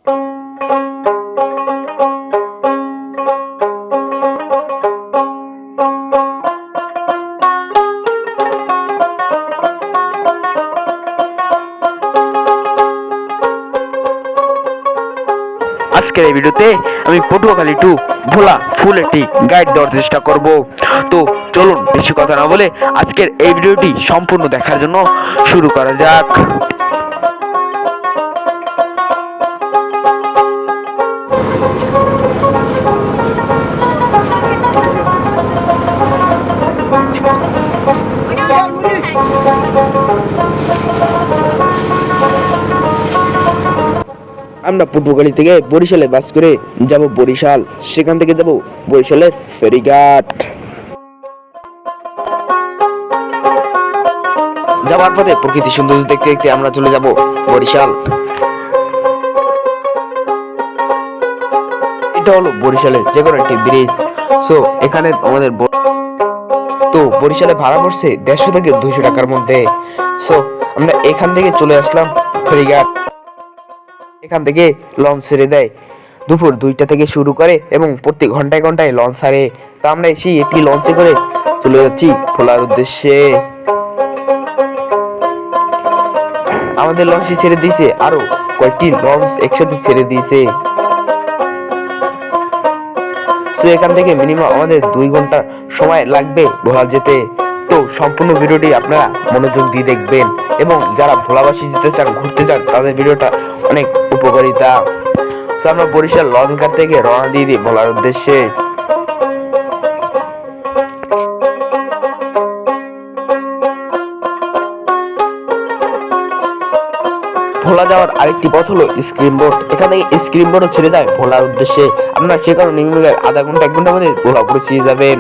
আজকের এই ভিডিওতে আমি পটুয়াখালী টু ভোলা ফুল একটি গাইড দেওয়ার চেষ্টা করব। তো চলুন বেশি কথা না বলে আজকের এই ভিডিওটি সম্পূর্ণ দেখার জন্য শুরু করা যাক। আমরা পটুয়াখালী থেকে বরিশালে বাস করে যাব বরিশাল, সেখান থেকে যাব বরিশালের ফেরিঘাট। যাওয়ার পথে প্রকৃতি সৌন্দর্য দেখতে দেখতে আমরা চলে যাব বরিশাল। এটা হলো বরিশালে যে কোনো একটি ব্রিজ। সো এখানে আমাদের তো বরিশালে ভাড়া পড়ছে 150 থেকে 200 টাকার মধ্যে। সো আমরা এখান থেকে চলে আসলাম ফেরিঘাট। এখান থেকে লঞ্চ ছেড়ে দেয় দুপুর 2টা থেকে শুরু করে এবং প্রতি ঘন্টায় ঘন্টায় লঞ্চ ছাড়ে। তা আমরা এসে একটি লঞ্চে করে চলে যাচ্ছি ভোলার উদ্দেশ্যে। আমাদের লঞ্চে ছেড়ে দিয়েছে আরো কয়েকটি লঞ্চ একসাথে ছেড়ে দিয়েছে। তো এখান থেকে মিনিমাম আমাদের 2 ঘন্টা সময় লাগবে ভোলা যেতে। তো সম্পূর্ণ ভিডিওটি আপনারা মনোযোগ দিয়ে দেখবেন এবং যারা ভোলাবাসী যেতে চান, ঘুরতে চান, তাদের ভিডিওটা অনেক উপকারিতা। তো আমরা বরিশাল লঞ্চ ঘাট থেকে রওনা দিয়ে দিই ভোলার উদ্দেশ্যে। ভোলা যাওয়ার আরেকটি পথ হলো স্ক্রিন বোট। এখানে স্ক্রিন বোটও ছেড়ে যায় ভোলার উদ্দেশ্যে। আপনারা সে কারণে আধা ঘন্টা 1 ঘন্টার মধ্যে ভোলা পৌঁছে যাবেন।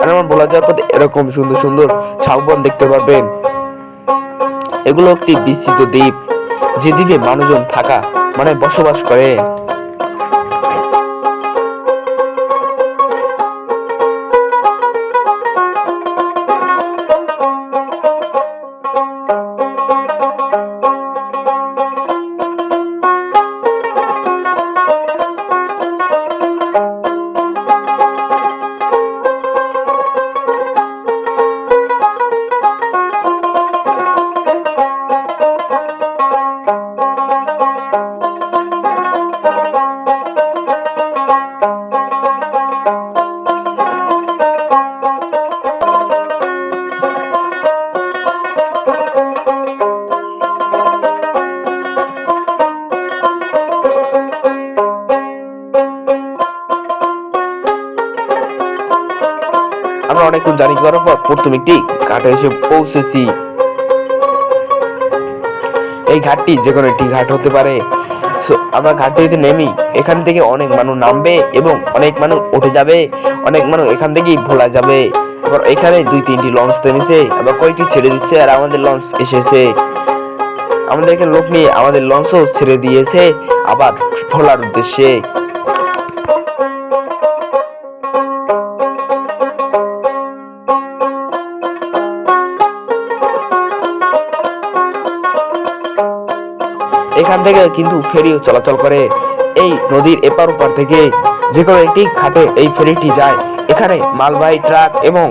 আর আমার ভোলা যাওয়ার পথে এরকম সুন্দর সুন্দর ঝাউবন দেখতে পাবেন। এগুলো একটি বিস্তৃত দ্বীপ, যে দ্বীপে মানুষজন থাকা মানে বসবাস করে। আমরা অনেকক্ষণ জার্নি করার পর প্রথম একটি ঘাটে এসে পৌঁছেছি। এই ঘাটটি যে কোনো একটি ঘাট হতে পারে। আমরা ঘাটটিতে নেমি, এখান থেকে অনেক মানুষ নামবে এবং অনেক মানুষ উঠে যাবে, অনেক মানুষ এখান থেকেই ভোলা যাবে। আবার এখানে 2-3টি লঞ্চ থেমেছে, আবার কয়েকটি ছেড়ে দিচ্ছে, আর আমাদের লঞ্চ এসেছে। আমাদের এখানে লোক নিয়ে আমাদের লঞ্চও ছেড়ে দিয়েছে আবার ভোলার উদ্দেশ্যে। এখান থেকে কিন্তু ফেরিও চলাচল করে। এই নদীর এপার ওপার থেকে যে কোনো একটি ঘাটে এই ফেরিটি যায়। এখানে মালবাহী ট্রাক এবং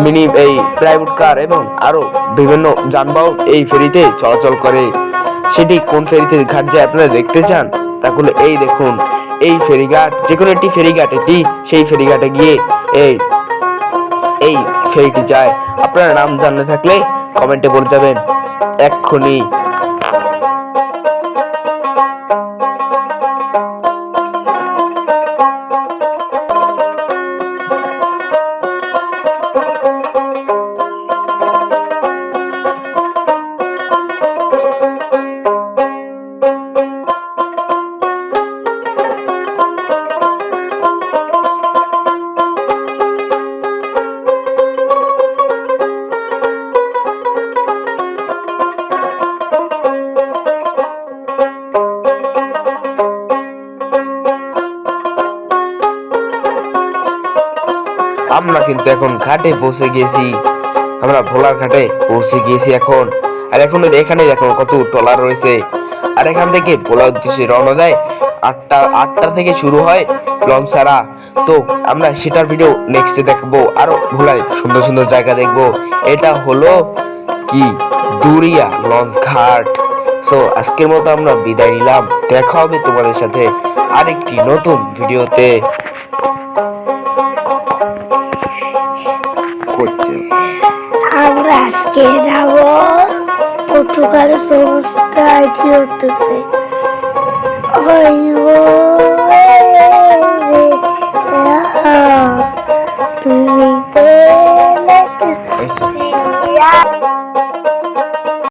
মিনি এই প্রাইভেট কার এবং আরো বিভিন্ন যানবাহন এই ফেরিতে চলাচল করে। সেটি কোন ফেরিতে ঘাট যায় আপনারা দেখতে চান, তাহলে এই দেখুন এই ফেরিঘাট, যে কোনো একটি ফেরিঘাট এটি। সেই ফেরিঘাটে গিয়ে এই ফেরিটি যায়। আপনারা নাম জানতে থাকলে কমেন্টে বলে যাবেন এক্ষুনি। আমরা কিন্তু এখন ঘাটে পৌঁছে গেছি। আমরা ভোলার ঘাটে পৌঁছে গিয়েছি এখন। আর এখন এখানে দেখো কত ট্রলার রয়েছে। আর এখান থেকে ভোলার উদ্দেশ্যে রওনা দেয়। আটটা থেকে শুরু হয় লঞ্চ ছাড়া। তো আমরা সেটার ভিডিও নেক্সটে দেখবো, আরো ভোলায় সুন্দর সুন্দর জায়গা দেখবো। এটা হলো কি দুরিয়া লঞ্চ ঘাট। সো আজকের মতো আমরা বিদায় নিলাম, দেখা হবে তোমাদের সাথে আরেকটি নতুন ভিডিওতে। আমরা আজকে যাব পর্তুগালের সমস্ত আইটি হতেছে।